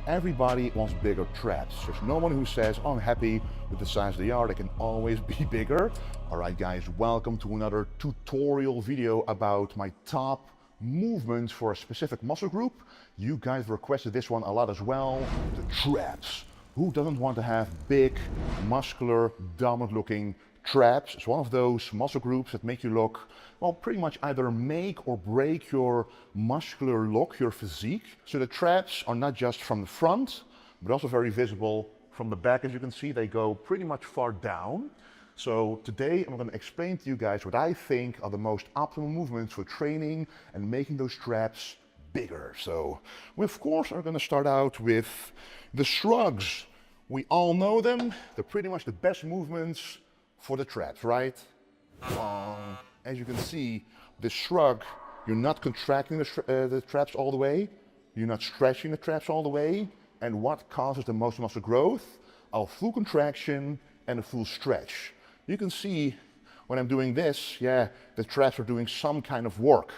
Everybody wants bigger traps. There's no one who says, oh, I'm happy with the size they are. They can always be bigger. All right, guys, welcome to another tutorial video about my top movements for a specific muscle group. You guys requested this one a lot as well, the traps. Who doesn't want to have big, muscular, dominant looking traps? It's one of those muscle groups that make you look, well, pretty much either make or break your muscular look, your physique. So the traps are not just from the front, but also very visible from the back. As you can see, they go pretty much far down. So today I'm going to explain to you guys what I think are the most optimal movements for training and making those traps bigger. So we of course are going to start out with the shrugs. We all know them. They're pretty much the best movements for the traps, right? As you can see, the shrug, you're not contracting the traps all the way. You're not stretching the traps all the way. And what causes the most muscle growth? A full contraction and a full stretch. You can see when I'm doing this, yeah, the traps are doing some kind of work.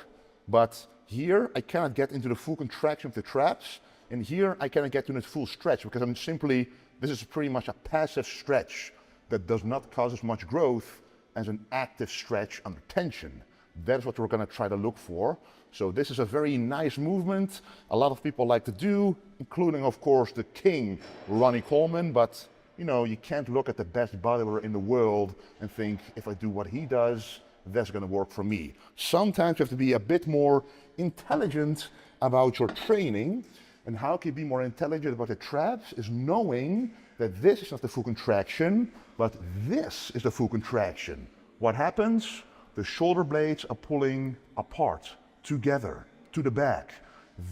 But here I cannot get into the full contraction of the traps. And here I cannot get to the full stretch because I'm simply, this is pretty much a passive stretch that does not cause as much growth as an active stretch under tension. That's what we're going to try to look for. So this is a very nice movement a lot of people like to do, including of course the king, Ronnie Coleman, but you know, you can't look at the best bodybuilder in the world and think, if I do what he does, that's going to work for me. Sometimes you have to be a bit more intelligent about your training. And how can you be more intelligent about the traps is knowing that this is not the full contraction, but this is the full contraction. What happens? The shoulder blades are pulling apart, together, to the back.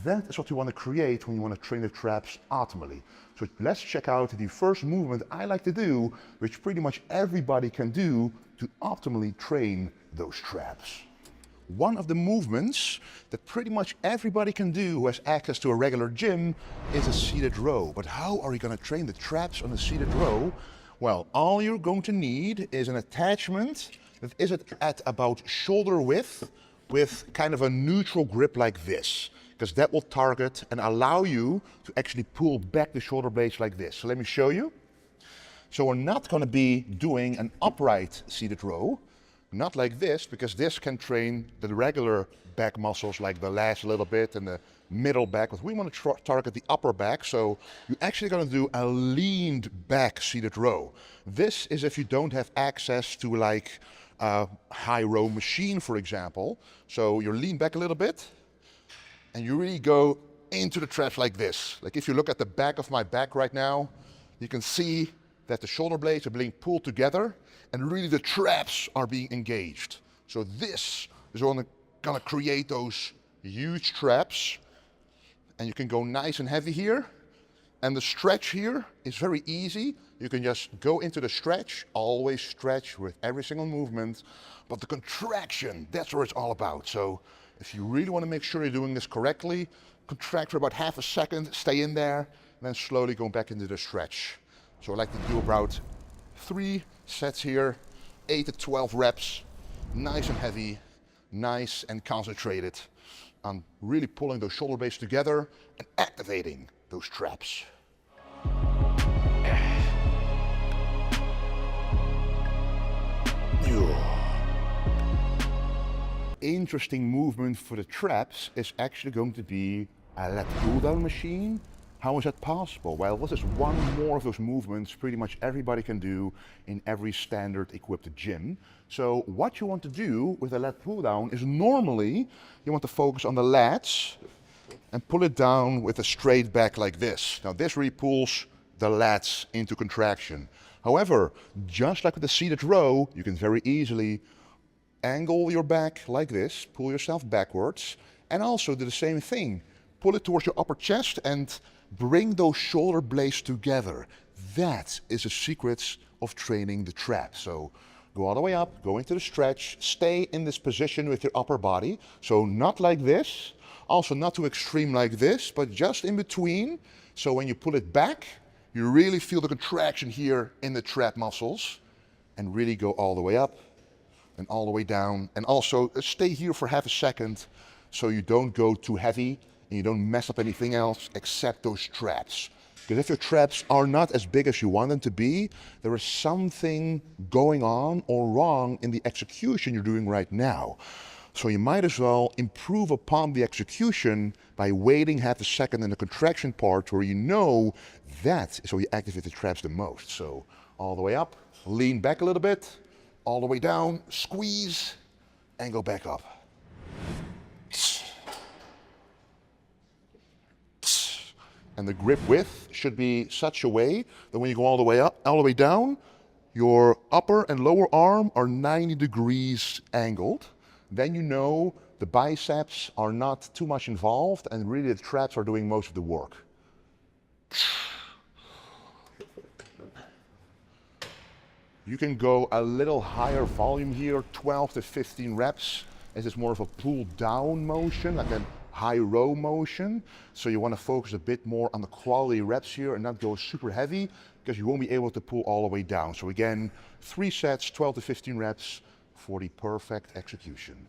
That is what you want to create when you want to train the traps optimally. So let's check out the first movement I like to do, which pretty much everybody can do to optimally train those traps. One of the movements that pretty much everybody can do who has access to a regular gym is a seated row. But how are you going to train the traps on a seated row? Well, all you're going to need is an attachment that is at about shoulder width with kind of a neutral grip like this, because that will target and allow you to actually pull back the shoulder blades like this. So let me show you. So we're not going to be doing an upright seated row. Not like this, because this can train the regular back muscles like the lats a little bit and the middle back, but we want to target the upper back. So you're actually going to do a leaned back seated row. This is if you don't have access to like a high row machine, for example. So you're lean back a little bit and you really go into the traps like this. Like if you look at the back of my back right now, you can see that the shoulder blades are being pulled together and really the traps are being engaged. So this is gonna create those huge traps, and you can go nice and heavy here. And the stretch here is very easy. You can just go into the stretch, always stretch with every single movement, but the contraction, that's what it's all about. So if you really wanna make sure you're doing this correctly, contract for about half a second, stay in there, and then slowly go back into the stretch. So I like to do about 3 sets here, 8 to 12 reps, nice and heavy, nice and concentrated on really pulling those shoulder blades together and activating those traps. Interesting movement for the traps is actually going to be a lat pull down machine. How is that possible? Well, this is one more of those movements pretty much everybody can do in every standard equipped gym. So what you want to do with a lat pull down is normally you want to focus on the lats and pull it down with a straight back like this. Now this really pulls the lats into contraction. However, just like with the seated row, you can very easily angle your back like this, pull yourself backwards, and also do the same thing. Pull it towards your upper chest and bring those shoulder blades together. That is the secret of training the traps. So go all the way up, go into the stretch, stay in this position with your upper body. So not like this, also not too extreme like this, but just in between. So when you pull it back, you really feel the contraction here in the trap muscles and really go all the way up and all the way down. And also stay here for half a second so you don't go too heavy and you don't mess up anything else except those traps. Because if your traps are not as big as you want them to be, there is something going on or wrong in the execution you're doing right now. So you might as well improve upon the execution by waiting half a second in the contraction part where you know that is where you activate the traps the most. So all the way up, lean back a little bit, all the way down, squeeze, and go back up. And the grip width should be such a way that when you go all the way up, all the way down, your upper and lower arm are 90 degrees angled. Then you know the biceps are not too much involved and really the traps are doing most of the work. You can go a little higher volume here, 12 to 15 reps, as it's more of a pull down motion, like a high row motion. So you want to focus a bit more on the quality reps here and not go super heavy because you won't be able to pull all the way down. So again, 3 sets, 12 to 15 reps for the perfect execution.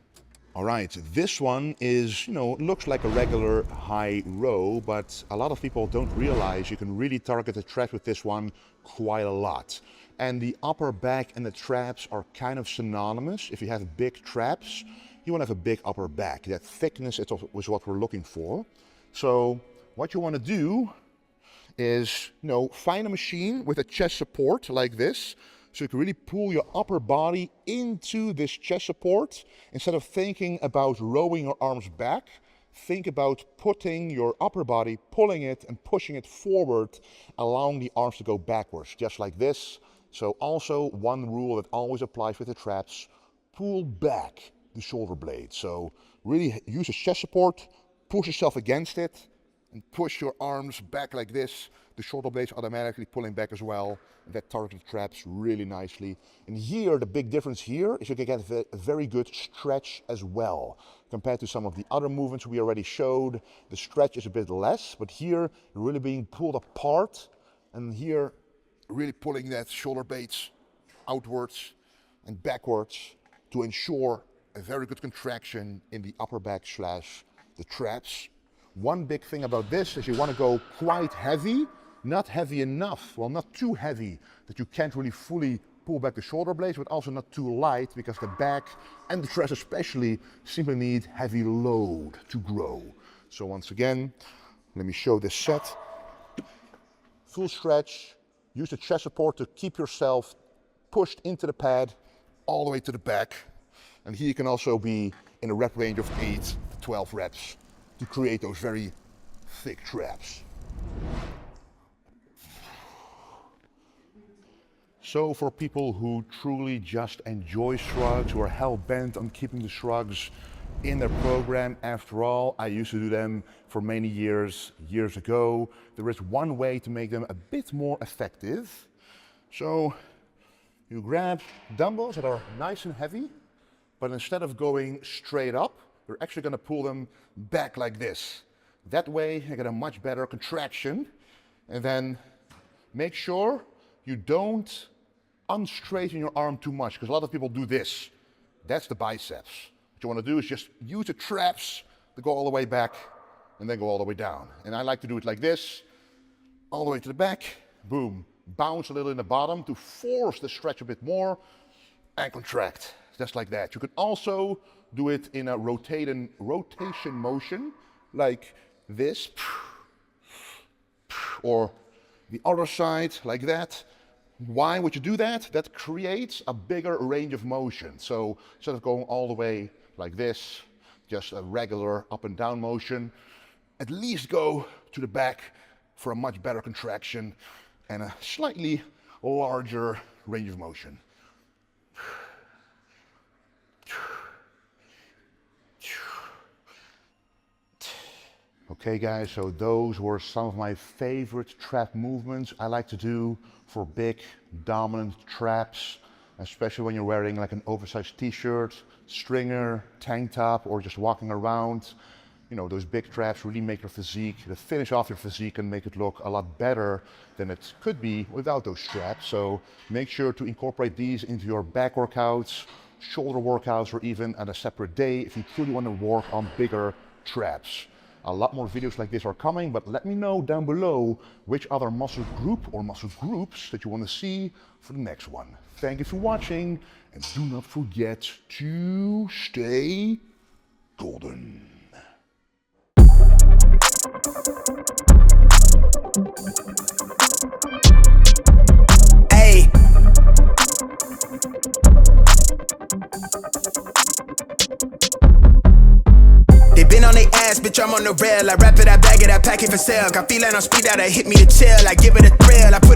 All right, this one is, looks like a regular high row, but a lot of people don't realize you can really target the traps with this one quite a lot. And the upper back and the traps are kind of synonymous. If you have big traps, you want to have a big upper back. That thickness is what we're looking for. So what you want to do is, find a machine with a chest support like this. So you can really pull your upper body into this chest support. Instead of thinking about rowing your arms back, think about putting your upper body, pulling it and pushing it forward, allowing the arms to go backwards, just like this. So also one rule that always applies with the traps, pull back the shoulder blade. So really use a chest support, push yourself against it, and push your arms back like this. The shoulder blades automatically pulling back as well. That targets the traps really nicely. And here, the big difference here is you can get a very good stretch as well. Compared to some of the other movements we already showed, the stretch is a bit less, but here, you're really being pulled apart. And here, really pulling that shoulder blades outwards and backwards to ensure a very good contraction in the upper back / the traps. One big thing about this is you want to go quite heavy, not heavy enough, well, not too heavy that you can't really fully pull back the shoulder blades, but also not too light because the back and the traps especially simply need heavy load to grow. So once again, let me show this set. Full stretch, use the chest support to keep yourself pushed into the pad all the way to the back. And here you can also be in a rep range of 8 to 12 reps to create those very thick traps. So for people who truly just enjoy shrugs, who are hell-bent on keeping the shrugs in their program, after all, I used to do them for many years ago. There is one way to make them a bit more effective. So you grab dumbbells that are nice and heavy, but instead of going straight up, you're actually going to pull them back like this. That way you get a much better contraction. And then make sure you don't unstraighten your arm too much, because a lot of people do this. That's the biceps. What you want to do is just use the traps to go all the way back and then go all the way down. And I like to do it like this, all the way to the back, boom. Bounce a little in the bottom to force the stretch a bit more and contract. Just like that. You could also do it in a rotation motion, like this, or the other side, like that. Why would you do that? That creates a bigger range of motion. So instead of going all the way like this, just a regular up and down motion, at least go to the back for a much better contraction and a slightly larger range of motion. Okay guys, so those were some of my favorite trap movements I like to do for big dominant traps, especially when you're wearing like an oversized t-shirt, stringer, tank top, or just walking around. Those big traps really make your physique, the finish off your physique, and make it look a lot better than it could be without those straps. So make sure to incorporate these into your back workouts, shoulder workouts, or even on a separate day if you truly want to work on bigger traps. A lot more videos like this are coming, but let me know down below which other muscle group or muscle groups that you want to see for the next one. Thank you for watching, and do not forget to stay golden. Hey. They been on their ass, bitch, I'm on the rail. I wrap it, I bag it, I pack it for sale. Got feeling on speed out, I hit me to chill. I give it a thrill, I put